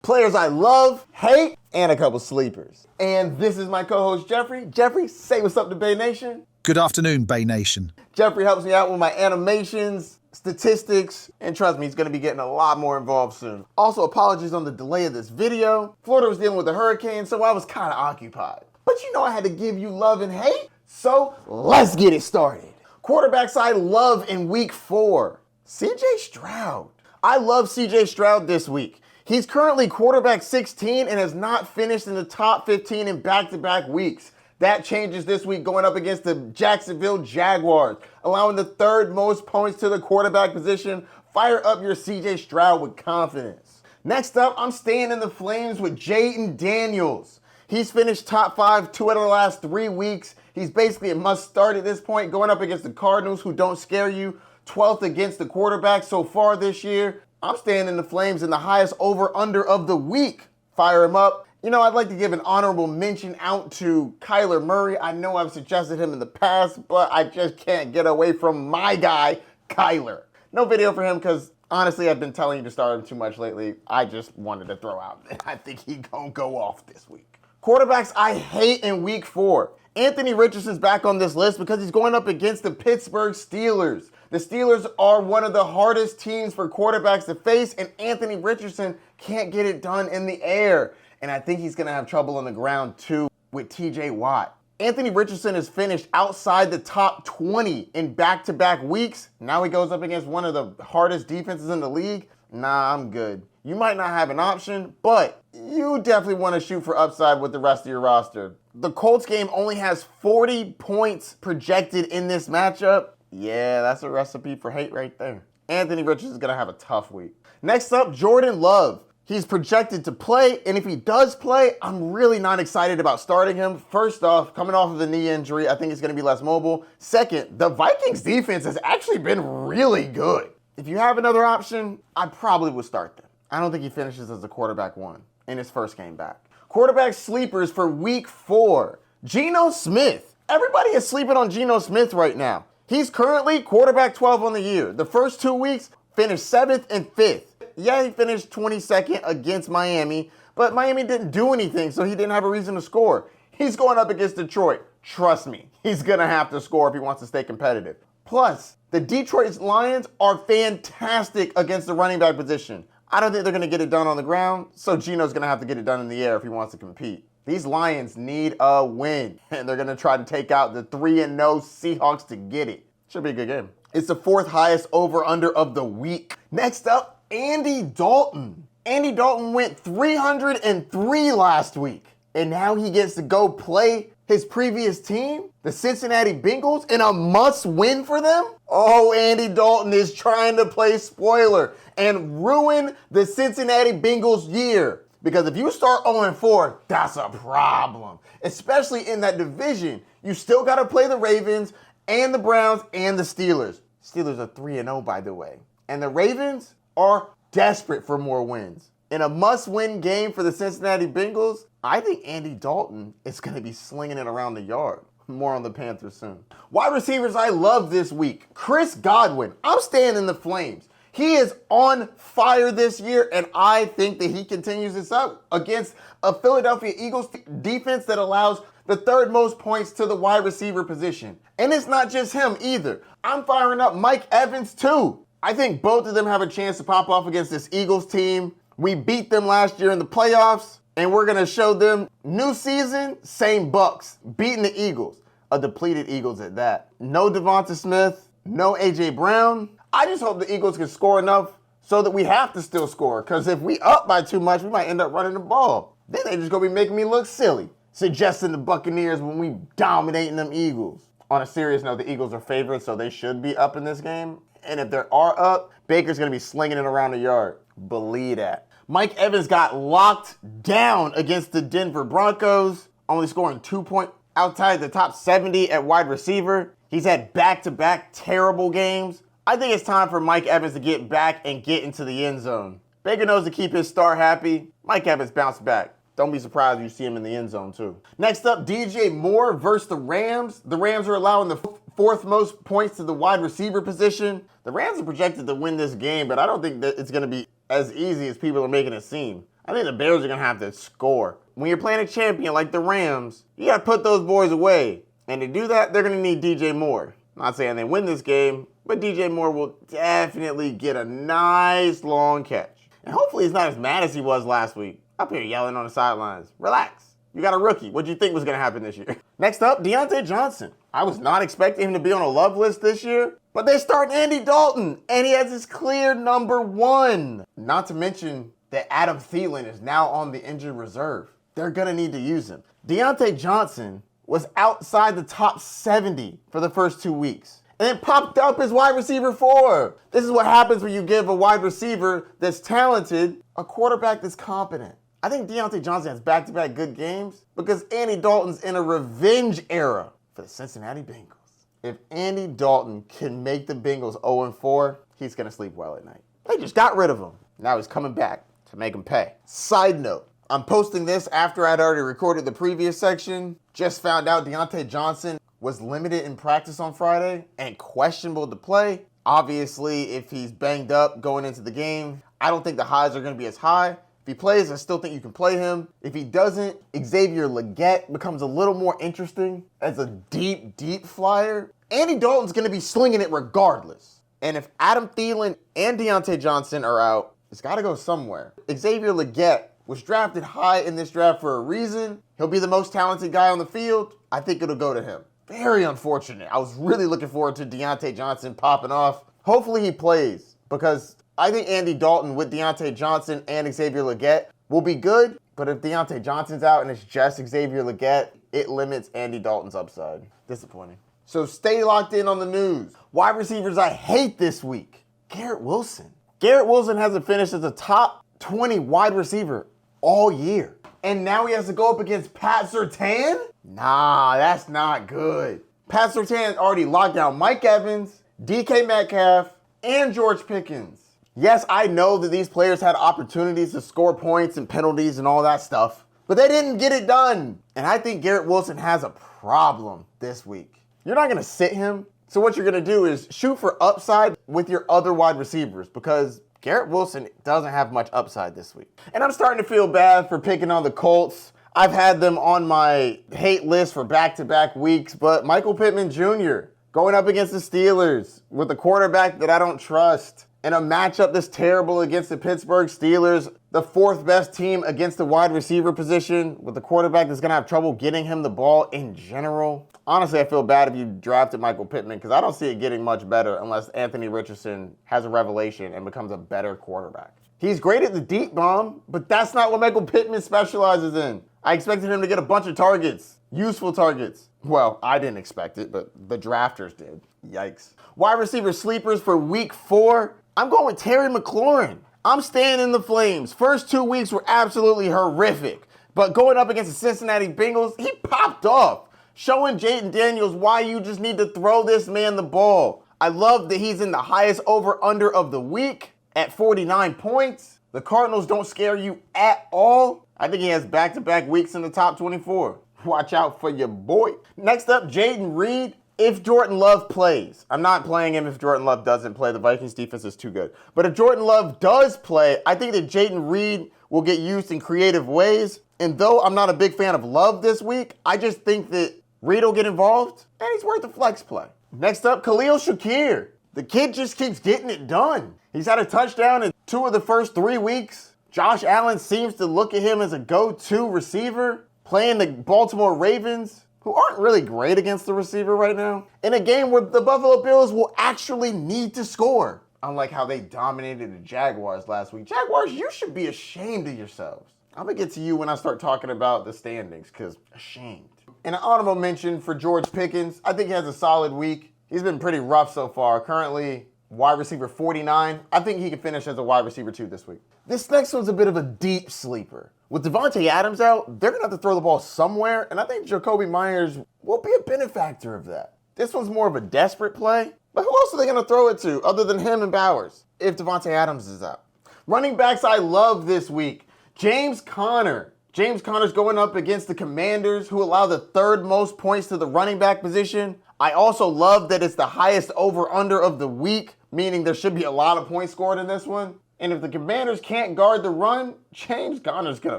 Players I love, hate, and a couple sleepers. And this is my co-host, Jeffrey. Jeffrey, say what's up to Bay Nation. Good afternoon, Bay Nation. Jeffrey helps me out with my animations, statistics, and trust me, he's going to be getting a lot more involved soon. Also, apologies on the delay of this video. Florida was dealing with a hurricane, so I was kind of occupied. But you know I had to give you love and hate, so let's get it started. Quarterbacks I love in week 4. CJ Stroud. I love CJ Stroud this week. He's currently quarterback 16 and has not finished in the top 15 in back-to-back weeks. That changes this week going up against the Jacksonville Jaguars, allowing the 3rd most points to the quarterback position. Fire up your CJ Stroud with confidence. Next up, I'm staying in the flames with Jaden Daniels. He's finished top 5 2 out of the last 3 weeks. He's basically a must-start at this point, going up against the Cardinals, who don't scare you. 12th against the quarterback so far this year. I'm staying in the flames in the highest over-under of the week. Fire him up. You know, I'd like to give an honorable mention out to Kyler Murray. I know I've suggested him in the past, but I just can't get away from my guy, Kyler. No video for him because, honestly, I've been telling you to start him too much lately. I just wanted to throw out. I think he gonna go off this week. Quarterbacks I hate in week 4. Anthony Richardson's back on this list because he's going up against the Pittsburgh Steelers. The Steelers are one of the hardest teams for quarterbacks to face, and Anthony Richardson can't get it done in the air. And I think he's going to have trouble on the ground, too, with TJ Watt. Anthony Richardson has finished outside the top 20 in back-to-back weeks. Now he goes up against one of the hardest defenses in the league. Nah, I'm good. You might not have an option, but you definitely want to shoot for upside with the rest of your roster. The Colts game only has 40 points projected in this matchup. Yeah, that's a recipe for hate right there. Anthony Richardson's going to have a tough week. Next up, Jordan Love. He's projected to play, and if he does play, I'm really not excited about starting him. First off, coming off of the knee injury, I think he's going to be less mobile. Second, the Vikings defense has actually been really good. If you have another option, I probably would start them. I don't think he finishes as a quarterback 1 in his first game back. Quarterback sleepers for week 4. Geno Smith. Everybody is sleeping on Geno Smith right now. He's currently quarterback 12 on the year. The first 2 weeks finished 7th and 5th. Yeah, he finished 22nd against Miami, but Miami didn't do anything, so he didn't have a reason to score. He's going up against Detroit. Trust me, he's going to have to score if he wants to stay competitive. Plus, the Detroit Lions are fantastic against the running back position. I don't think they're going to get it done on the ground, so Geno's going to have to get it done in the air if he wants to compete. These Lions need a win, and they're going to try to take out the 3-0 Seahawks to get it. Should be a good game. It's the 4th highest over-under of the week. Next up, Andy Dalton. Andy Dalton went 303 last week, and now he gets to go play his previous team, the Cincinnati Bengals, in a must-win for them? Oh, Andy Dalton is trying to play spoiler and ruin the Cincinnati Bengals' year. Because if you start 0-4, that's a problem. Especially in that division. You still got to play the Ravens and the Browns and the Steelers. Steelers are 3-0, by the way. And the Ravens are desperate for more wins. In a must-win game for the Cincinnati Bengals, I think Andy Dalton is going to be slinging it around the yard. More on the Panthers soon. Wide receivers I love this week. Chris Godwin. I'm staying in the flames. He is on fire this year, and I think that he continues this up against a Philadelphia Eagles defense that allows the 3rd most points to the wide receiver position. And it's not just him either. I'm firing up Mike Evans too. I think both of them have a chance to pop off against this Eagles team. We beat them last year in the playoffs, and we're going to show them new season, same Bucks, beating the Eagles. A depleted Eagles at that. No Devonta Smith, no A.J. Brown. I just hope the Eagles can score enough so that we have to still score. Because if we up by too much, we might end up running the ball. Then they just going to be making me look silly, suggesting the Buccaneers when we dominating them Eagles. On a serious note, the Eagles are favorites, so they should be up in this game. And if they are up, Baker's going to be slinging it around the yard. Believe that. Mike Evans got locked down against the Denver Broncos, only scoring 2 points outside the top 70 at wide receiver. He's had back-to-back terrible games. I think it's time for Mike Evans to get back and get into the end zone. Baker knows to keep his star happy. Mike Evans bounced back. Don't be surprised if you see him in the end zone too. Next up, DJ Moore versus the Rams. The Rams are allowing the 4th most points to the wide receiver position. The Rams are projected to win this game, but I don't think that it's going to be as easy as people are making it seem. I think the Bears are going to have to score. When you're playing a champion like the Rams, you got to put those boys away. And to do that, they're going to need DJ Moore. I'm not saying they win this game, but DJ Moore will definitely get a nice long catch. And hopefully he's not as mad as he was last week. Up here yelling on the sidelines. Relax. You got a rookie. What do you think was going to happen this year? Next up, Deontay Johnson. I was not expecting him to be on a love list this year, but they start Andy Dalton, and he has his clear number 1. Not to mention that Adam Thielen is now on the injured reserve. They're going to need to use him. Deontay Johnson was outside the top 70 for the first 2 weeks, and then popped up as wide receiver 4. This is what happens when you give a wide receiver that's talented a quarterback that's competent. I think Deontay Johnson has back-to-back good games because Andy Dalton's in a revenge era for the Cincinnati Bengals. If Andy Dalton can make the Bengals 0-4, he's going to sleep well at night. They just got rid of him. Now he's coming back to make him pay. Side note, I'm posting this after I'd already recorded the previous section. Just found out Deontay Johnson was limited in practice on Friday and questionable to play. Obviously, if he's banged up going into the game, I don't think the highs are going to be as high. If he plays, I still think you can play him. If he doesn't, Xavier Legette becomes a little more interesting as a deep flyer. Andy Dalton's going to be slinging it regardless. And if Adam Thielen and Deontay Johnson are out, it's got to go somewhere. Xavier Legette was drafted high in this draft for a reason. He'll be the most talented guy on the field. I think it'll go to him. Very unfortunate. I was really looking forward to Deontay Johnson popping off. Hopefully he plays because I think Andy Dalton with Deontay Johnson and Xavier Legette will be good, but if Deontay Johnson's out and it's just Xavier Legette, it limits Andy Dalton's upside. Disappointing. So stay locked in on the news. Wide receivers I hate this week. Garrett Wilson. Garrett Wilson hasn't finished as a top 20 wide receiver all year. And now he has to go up against Pat Surtain? Nah, that's not good. Pat Surtain already locked down Mike Evans, DK Metcalf, and George Pickens. Yes, I know that these players had opportunities to score points and penalties and all that stuff, but they didn't get it done. And I think Garrett Wilson has a problem this week. You're not going to sit him. So what you're going to do is shoot for upside with your other wide receivers because Garrett Wilson doesn't have much upside this week. And I'm starting to feel bad for picking on the Colts. I've had them on my hate list for back-to-back weeks, but Michael Pittman Jr. going up against the Steelers with a quarterback that I don't trust. In a matchup that's terrible against the Pittsburgh Steelers, the 4th best team against the wide receiver position with a quarterback that's going to have trouble getting him the ball in general. Honestly, I feel bad if you drafted Michael Pittman because I don't see it getting much better unless Anthony Richardson has a revelation and becomes a better quarterback. He's great at the deep bomb, but that's not what Michael Pittman specializes in. I expected him to get a bunch of targets, useful targets. Well, I didn't expect it, but the drafters did. Yikes. Wide receiver sleepers for week 4. I'm going with Terry McLaurin. I'm staying in the Flames. First 2 weeks were absolutely horrific, but going up against the Cincinnati Bengals, he popped off, showing Jaden Daniels why you just need to throw this man the ball. I love that he's in the highest over-under of the week at 49 points. The Cardinals don't scare you at all. I think he has back-to-back weeks in the top 24. Watch out for your boy. Next up, Jaden Reed. If Jordan Love plays, I'm not playing him if Jordan Love doesn't play. The Vikings defense is too good. But if Jordan Love does play, I think that Jaden Reed will get used in creative ways. And though I'm not a big fan of Love this week, I just think that Reed will get involved and he's worth a flex play. Next up, Khalil Shakir. The kid just keeps getting it done. He's had a touchdown in 2 of the first 3 weeks. Josh Allen seems to look at him as a go-to receiver, playing the Baltimore Ravens, who aren't really great against the receiver right now, in a game where the Buffalo Bills will actually need to score. Unlike how they dominated the Jaguars last week. Jaguars, you should be ashamed of yourselves. I'm going to get to you when I start talking about the standings, because ashamed. And an honorable mention for George Pickens. I think he has a solid week. He's been pretty rough so far. Currently, wide receiver 49. I think he can finish as a wide receiver 2 this week. This next one's a bit of a deep sleeper. With Devontae Adams out, they're going to have to throw the ball somewhere, and I think Jacoby Myers will be a benefactor of that. This one's more of a desperate play, but who else are they going to throw it to other than him and Bowers if Devontae Adams is out? Running backs I love this week. James Conner. James Conner's going up against the Commanders, who allow the 3rd most points to the running back position. I also love that it's the highest over-under of the week, meaning there should be a lot of points scored in this one. And if the Commanders can't guard the run, James Conner's going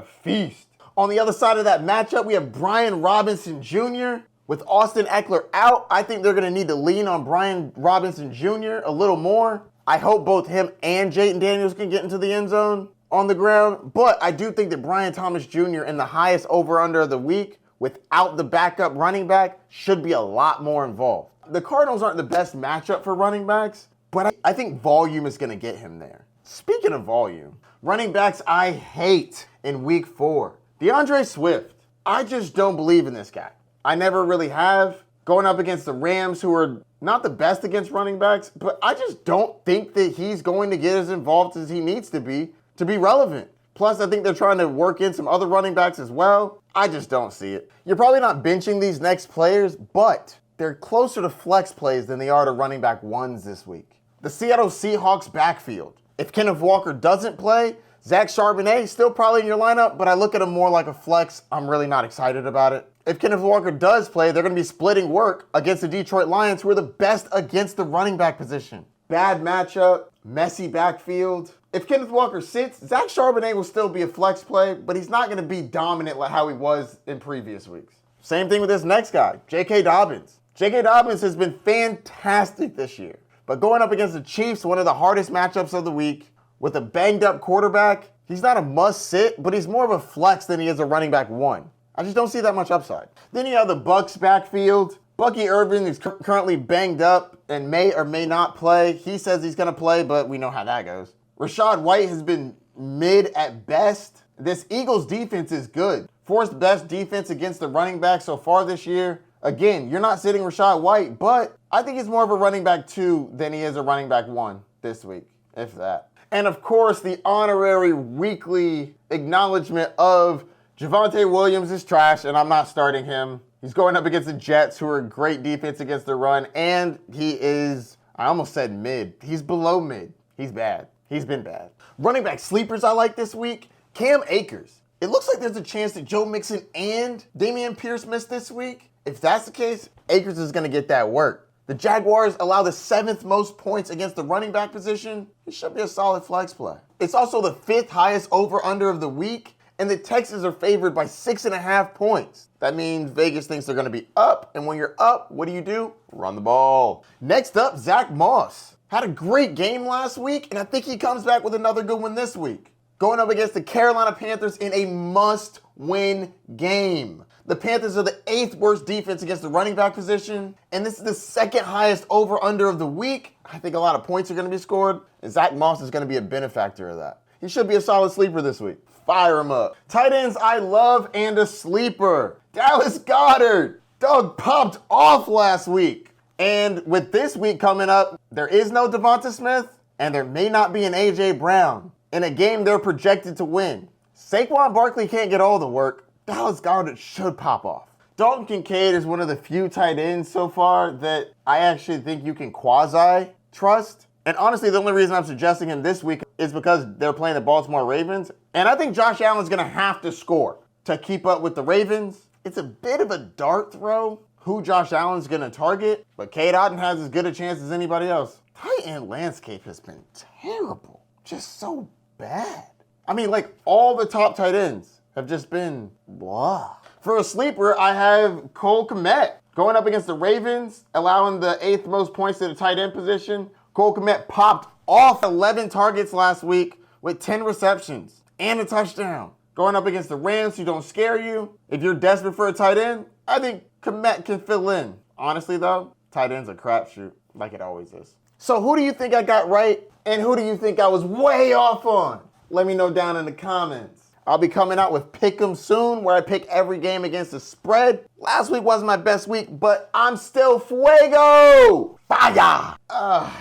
to feast. On the other side of that matchup, we have Brian Robinson Jr. With Austin Eckler out, I think they're going to need to lean on Brian Robinson Jr. a little more. I hope both him and Jaden Daniels can get into the end zone on the ground. But I do think that Brian Thomas Jr. in the highest over-under of the week without the backup running back should be a lot more involved. The Cardinals aren't the best matchup for running backs, but I think volume is going to get him there. Speaking of volume, running backs I hate in week 4. DeAndre Swift. I just don't believe in this guy. I never really have. Going up against the Rams, who are not the best against running backs, but I just don't think that he's going to get as involved as he needs to be relevant. Plus, I think they're trying to work in some other running backs as well. I just don't see it. You're probably not benching these next players, but they're closer to flex plays than they are to running back ones this week. The Seattle Seahawks backfield. If Kenneth Walker doesn't play, Zach Charbonnet is still probably in your lineup, but I look at him more like a flex. I'm really not excited about it. If Kenneth Walker does play, they're going to be splitting work against the Detroit Lions, who are the best against the running back position. Bad matchup, messy backfield. If Kenneth Walker sits, Zach Charbonnet will still be a flex play, but he's not going to be dominant like how he was in previous weeks. Same thing with this next guy, J.K. Dobbins. J.K. Dobbins has been fantastic this year, but going up against the Chiefs, one of the hardest matchups of the week, with a banged-up quarterback, he's not a must-sit, but he's more of a flex than he is a running back one. I just don't see that much upside. Then you have the Bucs backfield. Bucky Irvin is currently banged up and may or may not play. He says he's going to play, but we know how that goes. Rachaad White has been mid at best. This Eagles defense is good. Fourth best defense against the running back so far this year. Again, you're not sitting Rachaad White, but I think he's more of a running back 2 than he is a running back 1 this week, if that. And of course, the honorary weekly acknowledgement of Javonte Williams is trash, and I'm not starting him. He's going up against the Jets, who are a great defense against the run, and he is, I almost said mid. He's below mid. He's bad. He's been bad. Running back sleepers I like this week, Cam Akers. It looks like there's a chance that Joe Mixon and Dameon Pierce miss this week. If that's the case, Akers is going to get that work. The Jaguars allow the 7th most points against the running back position. He should be a solid flex play. It's also the 5th highest over-under of the week, and the Texans are favored by 6.5 points. That means Vegas thinks they're going to be up, and when you're up, what do? Run the ball. Next up, Zach Moss. Had a great game last week, and I think he comes back with another good one this week. Going up against the Carolina Panthers in a must-win game. The Panthers are the 8th worst defense against the running back position, and this is the 2nd highest over-under of the week. I think a lot of points are going to be scored, and Zach Moss is going to be a benefactor of that. He should be a solid sleeper this week. Fire him up. Tight ends I love and a sleeper. Dallas Goedert. Doug popped off last week. And with this week coming up, there is no Devonta Smith, and there may not be an A.J. Brown in a game they're projected to win. Saquon Barkley can't get all the work. Dallas Goedert should pop off. Dalton Kincaid is one of the few tight ends so far that I actually think you can quasi-trust. And honestly, the only reason I'm suggesting him this week is because they're playing the Baltimore Ravens. And I think Josh Allen's going to have to score to keep up with the Ravens. It's a bit of a dart throw who Josh Allen's going to target, but Cade Otton has as good a chance as anybody else. Tight end landscape has been terrible. Just so bad. I mean, like, all the top tight ends have just been blah. For a sleeper, I have Cole Kmet going up against the Ravens, allowing the 8th most points to the tight end position. Cole Kmet popped off 11 targets last week with 10 receptions and a touchdown. Going up against the Rams, who don't scare you. If you're desperate for a tight end, I think Kmet can fill in. Honestly, though, tight end's a crapshoot, like it always is. So who do you think I got right, and who do you think I was way off on? Let me know down in the comments. I'll be coming out with Pick'em soon, where I pick every game against the spread. Last week wasn't my best week, but I'm still fuego! Fire!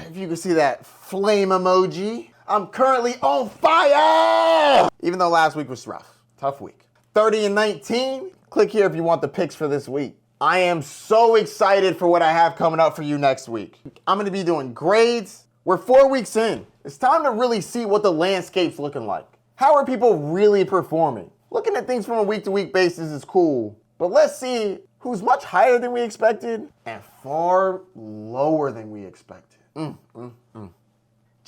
If you can see that flame emoji, I'm currently on fire! Even though last week was rough. Tough week. 30-19. Click here if you want the picks for this week. I am so excited for what I have coming up for you next week. I'm going to be doing grades. We're 4 weeks in. It's time to really see what the landscape's looking like. How are people really performing? Looking at things from a week-to-week basis is cool, but let's see who's much higher than we expected and far lower than we expected.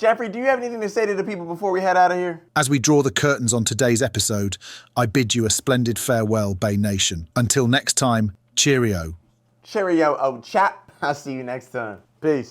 Jeffrey, do you have anything to say to the people before we head out of here? As we draw the curtains on today's episode, I bid you a splendid farewell, Bay Nation. Until next time, cheerio. Cheerio, old chap. I'll see you next time. Peace.